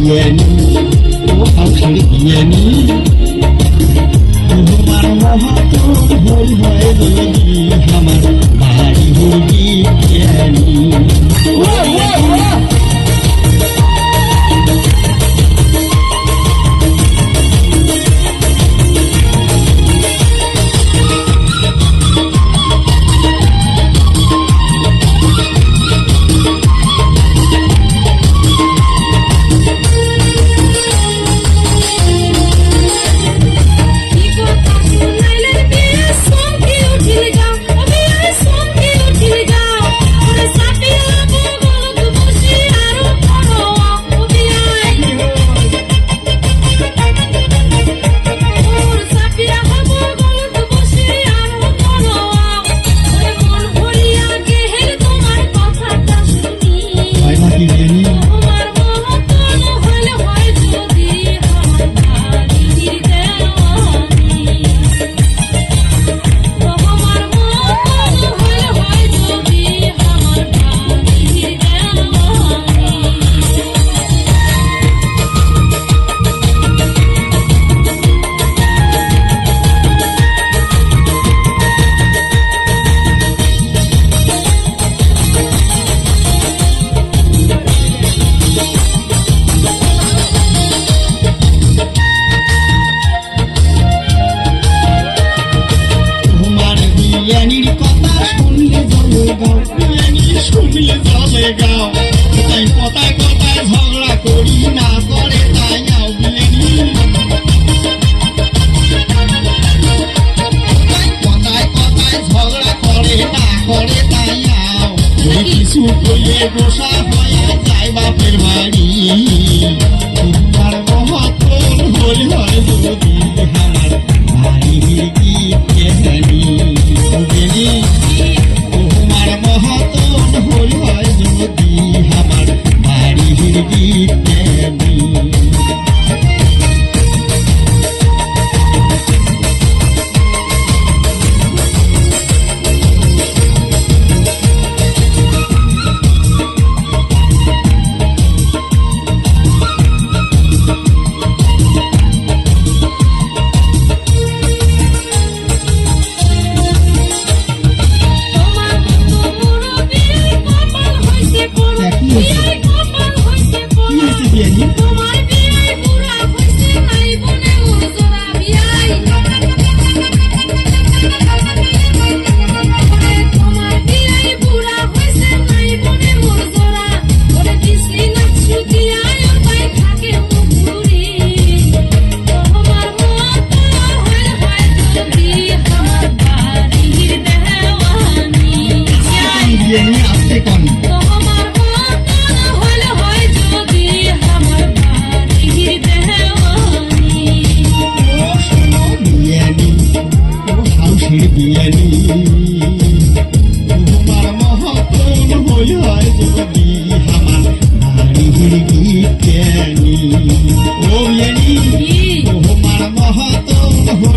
বিয়ানি ও হাউসের বিয়ানি তোমার মহাতন হই হয় যদি আমার বাড়ি হবি বিয়ানি বিয়ানির কথা শুনলে জলে গাও বিয়ানি শুনলে জলে গাও তাই কথায় কথায় ঝগড়া করি না করে তাই আও বিয়ানি কথায় কথায় ঝগড়া করে না করে তাই আও কিছু কইলে গোসা হয়ে যায় বাপের বাড়ি তোমার মহত্তর হল হয় যদি আমার বাড়ির কি কেহানি তোমার মহাতন হল হয় যদি আমার বাড়ির বিজ্ঞানী বিয়ানি তোমার মহত্তন হই হয় যদি আমার বাড়ির বিজ্ঞানী ও বিয়ানি তোমার মহত্তন